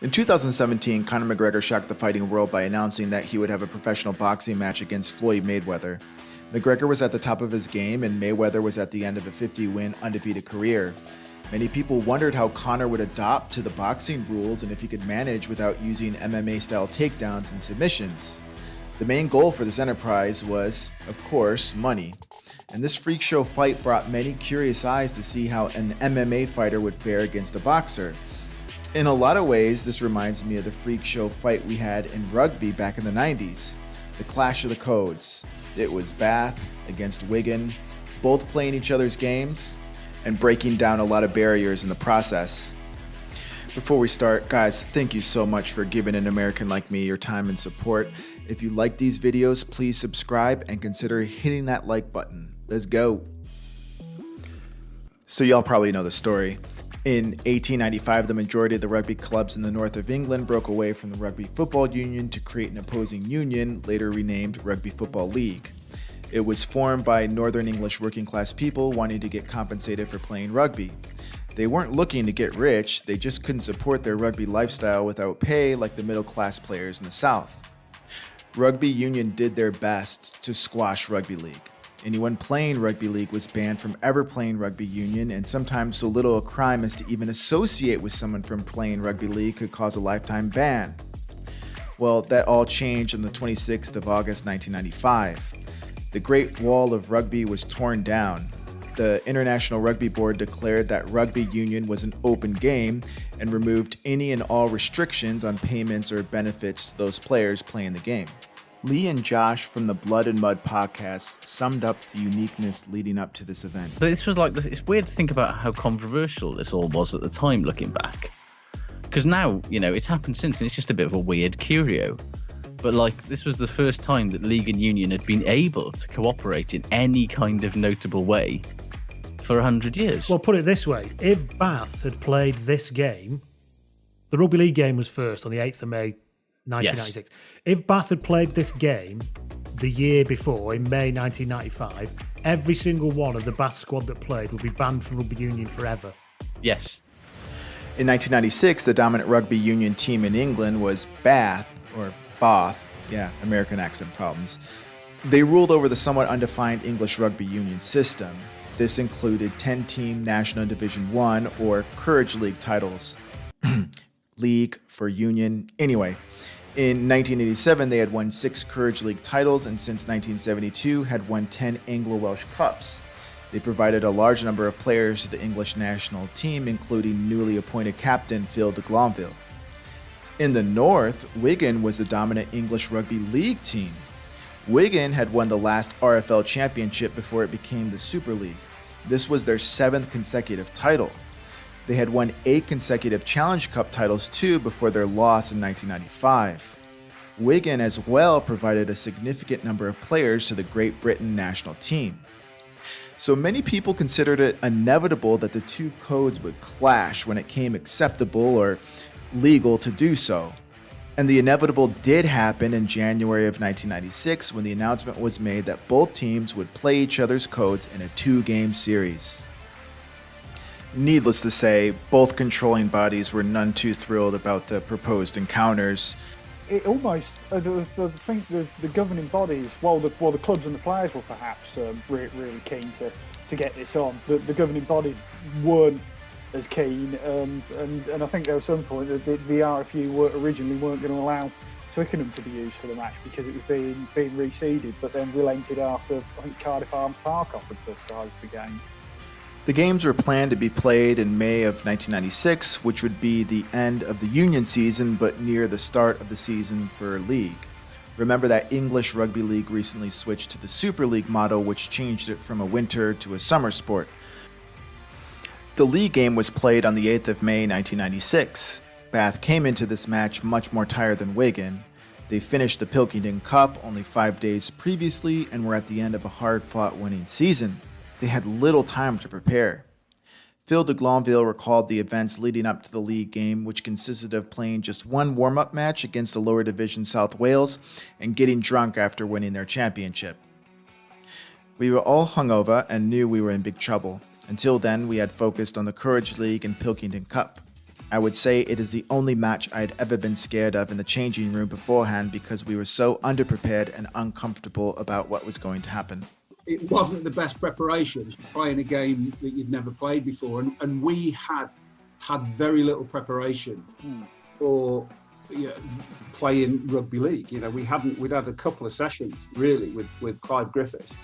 In 2017, Conor McGregor shocked the fighting world by announcing that he would have a professional boxing match against Floyd Mayweather. McGregor was at the top of his game, and Mayweather was at the end of a 50-win undefeated career. Many people wondered how Conor would adopt to the boxing rules and if he could manage without using MMA-style takedowns and submissions. The main goal for this enterprise was, of course, money. And this freak show fight brought many curious eyes to see how an MMA fighter would fare against a boxer. In a lot of ways, this reminds me of the freak show fight we had in rugby back in the 90s. The clash of the codes. It was Bath against Wigan, both playing each other's games and breaking down a lot of barriers in the process. Before we start, guys, thank you so much for giving an American like me your time and support. If you like these videos, please subscribe and consider hitting that like button. Let's go. So y'all probably know the story. In 1895, the majority of the rugby clubs in the north of England broke away from the Rugby Football Union to create an opposing union, later renamed Rugby Football League. It was formed by Northern English working class people wanting to get compensated for playing rugby. They weren't looking to get rich, they just couldn't support their rugby lifestyle without pay like the middle class players in the South. Rugby Union did their best to squash rugby league. Anyone playing rugby league was banned from ever playing rugby union, and sometimes so little a crime as to even associate with someone from playing rugby league could cause a lifetime ban. Well, that all changed on the 26th of August 1995. The Great Wall of Rugby was torn down. The International Rugby Board declared that rugby union was an open game and removed any and all restrictions on payments or benefits to those players playing the game. Lee and Josh from the Blood and Mud podcast summed up the uniqueness leading up to this event. But this was it's weird to think about how controversial this all was at the time, looking back. Because now, it's happened since, and it's just a bit of a weird curio. But this was the first time that League and Union had been able to cooperate in any kind of notable way for 100 years. Well, put it this way. If Bath had played this game, the Rugby League game was first on the 8th of May, 1996. Yes. If Bath had played this game the year before, in May 1995, every single one of the Bath squad that played would be banned from Rugby Union forever. Yes. In 1996, the dominant Rugby Union team in England was Bath, or Bath. Yeah, American accent problems. They ruled over the somewhat undefined English Rugby Union system. This included 10-team National Division 1 or Courage League titles. League for Union. Anyway, in 1987, they had won 6 Courage League titles, and since 1972 had won 10 Anglo-Welsh Cups. They provided a large number of players to the English national team, including newly appointed captain Phil de Glanville. In the north, Wigan was the dominant English Rugby League team. Wigan had won the last RFL championship before it became the Super League. This was their 7th consecutive title. They had won 8 consecutive Challenge Cup titles too before their loss in 1995. Wigan as well provided a significant number of players to the Great Britain national team. So many people considered it inevitable that the two codes would clash when it came acceptable or legal to do so. And the inevitable did happen in January of 1996 when the announcement was made that both teams would play each other's codes in a 2-game series. Needless to say, both controlling bodies were none too thrilled about the proposed encounters. It almost, I think the governing bodies, the clubs and the players were perhaps really keen to get this on. The governing bodies weren't as keen, and I think there was some point that the RFU originally weren't going to allow Twickenham to be used for the match because it was being reseeded, but then relented after I think Cardiff Arms Park offered to host the game. The games were planned to be played in May of 1996, which would be the end of the Union season, but near the start of the season for League. Remember that English Rugby League recently switched to the Super League model, which changed it from a winter to a summer sport. The League game was played on the 8th of May 1996. Bath came into this match much more tired than Wigan. They finished the Pilkington Cup only 5 days previously and were at the end of a hard-fought winning season. They had little time to prepare. Phil de Glanville recalled the events leading up to the league game, which consisted of playing just one warm-up match against the lower division South Wales and getting drunk after winning their championship. We were all hungover and knew we were in big trouble. Until then, we had focused on the Courage League and Pilkington Cup. I would say it is the only match I had ever been scared of in the changing room beforehand because we were so underprepared and uncomfortable about what was going to happen. It wasn't the best preparation, playing a game that you'd never played before, and we had very little preparation for playing rugby league. We'd had a couple of sessions really with Clive Griffiths,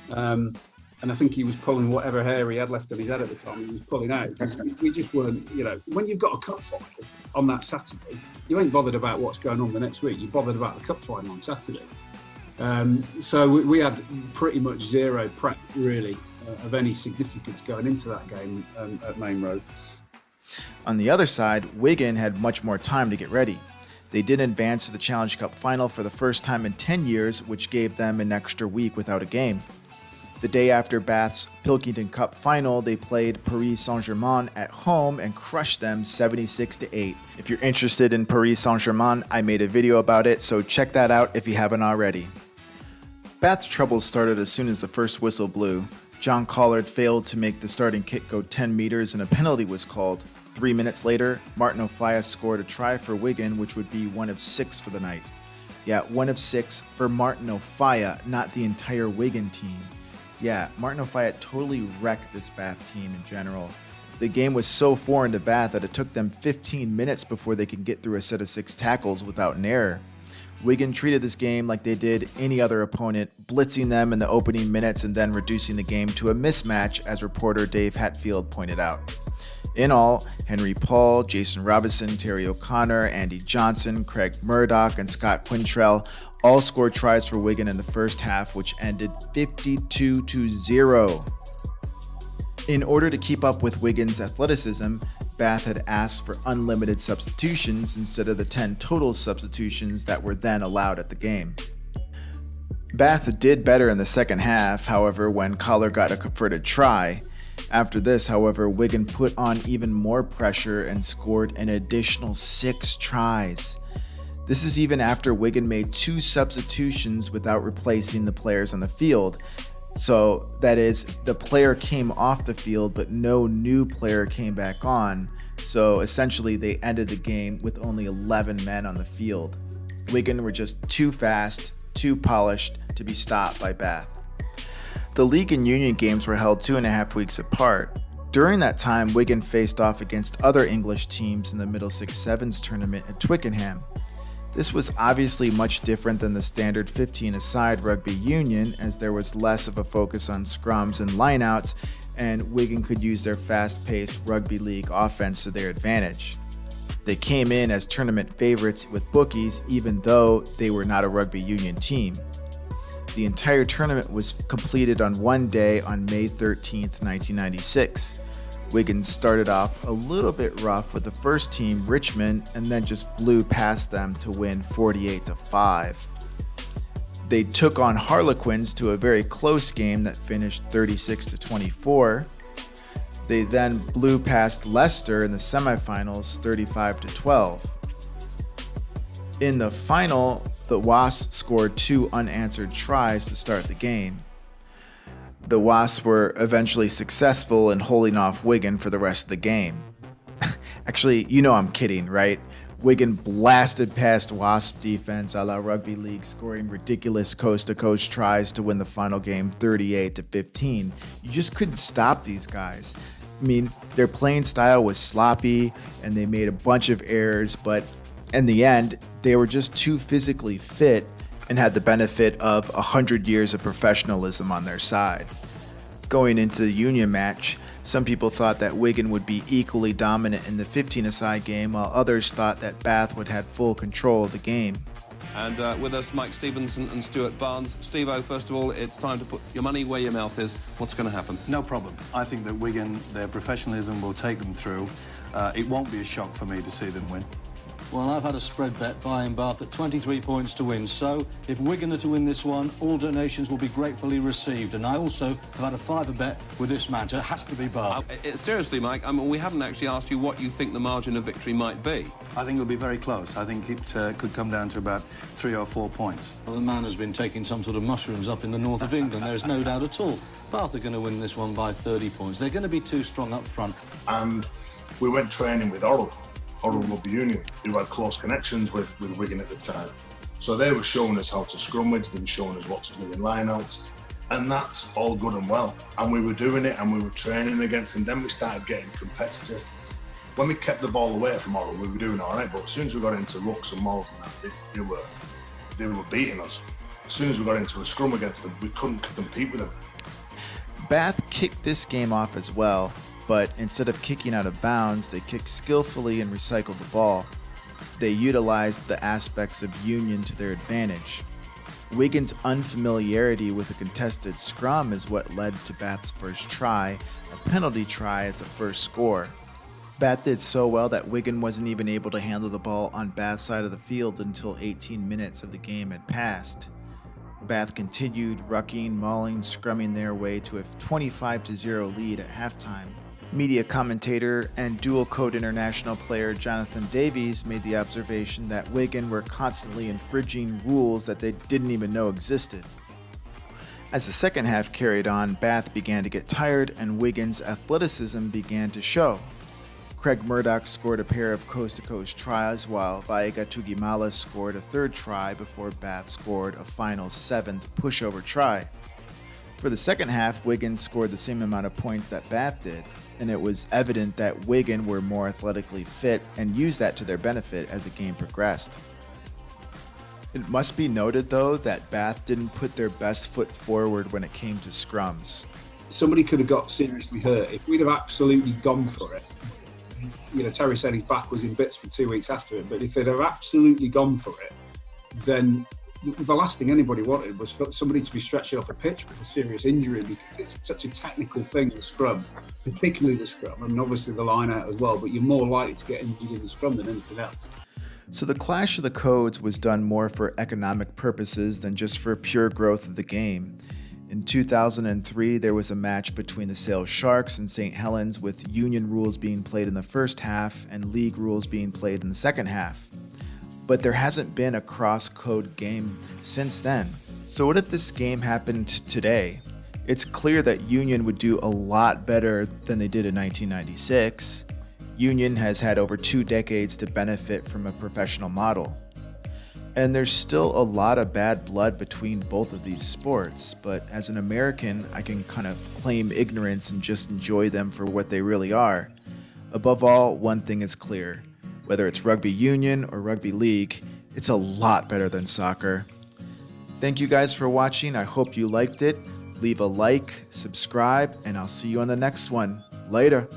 and I think he was pulling whatever hair he had left on his head at the time. He was pulling out because we just weren't. When you've got a cup final on that Saturday, you ain't bothered about what's going on the next week. You're bothered about the cup final on Saturday. So we had pretty much zero prep really of any significance going into that game at Main Road. On the other side, Wigan had much more time to get ready. They did advance to the Challenge Cup final for the first time in 10 years, which gave them an extra week without a game. The day after Bath's Pilkington Cup final, they played Paris Saint-Germain at home and crushed them 76-8. If you're interested in Paris Saint-Germain, I made a video about it, so check that out if you haven't already. Bath's troubles started as soon as the first whistle blew. John Collard failed to make the starting kick go 10 meters and a penalty was called. 3 minutes later, Martin Offiah scored a try for Wigan, which would be 1 of 6 for the night. Yeah, 1 of 6 for Martin Offiah, not the entire Wigan team. Yeah, Martin Offiah totally wrecked this Bath team in general. The game was so foreign to Bath that it took them 15 minutes before they could get through a set of 6 tackles without an error. Wigan treated this game like they did any other opponent, blitzing them in the opening minutes and then reducing the game to a mismatch, as reporter Dave Hatfield pointed out. In all, Henry Paul, Jason Robinson, Terry O'Connor, Andy Johnson, Craig Murdoch, and Scott Quintrell all scored tries for Wigan in the first half, which ended 52-0. In order to keep up with Wigan's athleticism, Bath had asked for unlimited substitutions instead of the 10 total substitutions that were then allowed at the game. Bath did better in the second half, however, when Collar got a converted try. After this, however, Wigan put on even more pressure and scored an additional 6 tries. This is even after Wigan made 2 substitutions without replacing the players on the field. So that is, the player came off the field, but no new player came back on. So essentially, they ended the game with only 11 men on the field. Wigan were just too fast, too polished to be stopped by Bath. The league and union games were held 2.5 weeks apart. During that time, Wigan faced off against other English teams in the Middlesex Sevens tournament at Twickenham. This was obviously much different than the standard 15-a-side rugby union, as there was less of a focus on scrums and lineouts, and Wigan could use their fast-paced rugby league offense to their advantage. They came in as tournament favorites with bookies, even though they were not a rugby union team. The entire tournament was completed on one day on May 13th, 1996. Wigan started off a little bit rough with the first team, Richmond, and then just blew past them to win 48-5. They took on Harlequins to a very close game that finished 36-24. They then blew past Leicester in the semifinals 35-12. In the final, the Wasps scored 2 unanswered tries to start the game. The Wasps were eventually successful in holding off Wigan for the rest of the game. Actually, you know I'm kidding, right? Wigan blasted past Wasp defense a la rugby league, scoring ridiculous coast-to-coast tries to win the final game 38-15. You just couldn't stop these guys. I mean, their playing style was sloppy and they made a bunch of errors, but in the end, they were just too physically fit and had the benefit of 100 years of professionalism on their side. Going into the union match, some people thought that Wigan would be equally dominant in the 15-a-side game, while others thought that Bath would have full control of the game. And with us, Mike Stevenson and Stuart Barnes. Steve-O, first of all, it's time to put your money where your mouth is. What's going to happen? No problem. I think that Wigan, their professionalism will take them through. It won't be a shock for me to see them win. Well, I've had a spread bet buying Bath at 23 points to win, so if Wigan are to win this one, all donations will be gratefully received. And I also have had a fiver bet with this match. It has to be Bath. Seriously, Mike, I mean, we haven't actually asked you what you think the margin of victory might be. I think it'll be very close. I think it could come down to about 3 or 4 points. Well, the man has been taking some sort of mushrooms up in the north of England. There's no doubt at all. Bath are going to win this one by 30 points. They're going to be too strong up front. And we went training with Oracle. Oral Rugby Union, who had close connections with Wigan at the time. So they were showing us how to scrummage, they were showing us what to do in line-outs, and that's all good and well. And we were doing it and we were training against them. Then we started getting competitive. When we kept the ball away from Oral, we were doing all right, but as soon as we got into rucks and mauls and that, they were beating us. As soon as we got into a scrum against them, we couldn't compete with them. Bath kicked this game off as well, but instead of kicking out of bounds, they kicked skillfully and recycled the ball. They utilized the aspects of Union to their advantage. Wigan's unfamiliarity with a contested scrum is what led to Bath's first try, a penalty try as the first score. Bath did so well that Wigan wasn't even able to handle the ball on Bath's side of the field until 18 minutes of the game had passed. Bath continued rucking, mauling, scrumming their way to a 25-0 lead at halftime. Media commentator and dual-code international player Jonathan Davies made the observation that Wigan were constantly infringing rules that they didn't even know existed. As the second half carried on, Bath began to get tired and Wigan's athleticism began to show. Craig Murdoch scored a pair of coast-to-coast tries, while Vaiga Tugimala scored a third try before Bath scored a final seventh pushover try. For the second half, Wigan scored the same amount of points that Bath did, and it was evident that Wigan were more athletically fit and used that to their benefit as the game progressed. It must be noted, though, that Bath didn't put their best foot forward when it came to scrums. Somebody could have got seriously hurt if we'd have absolutely gone for it. Terry said his back was in bits for 2 weeks after it, but if they'd have absolutely gone for it, then the last thing anybody wanted was for somebody to be stretched off a pitch with a serious injury, because it's such a technical thing, the scrum, particularly the scrum, and obviously the line out as well, but you're more likely to get injured in the scrum than anything else. So the clash of the codes was done more for economic purposes than just for pure growth of the game. In 2003, there was a match between the Sale Sharks and St. Helens, with Union rules being played in the first half and League rules being played in the second half. But there hasn't been a cross-code game since then. So what if this game happened today? It's clear that Union would do a lot better than they did in 1996. Union has had over 2 decades to benefit from a professional model. And there's still a lot of bad blood between both of these sports, but as an American, I can kind of claim ignorance and just enjoy them for what they really are. Above all, one thing is clear. Whether it's rugby union or rugby league, it's a lot better than soccer. Thank you guys for watching. I hope you liked it. Leave a like, subscribe, and I'll see you on the next one. Later.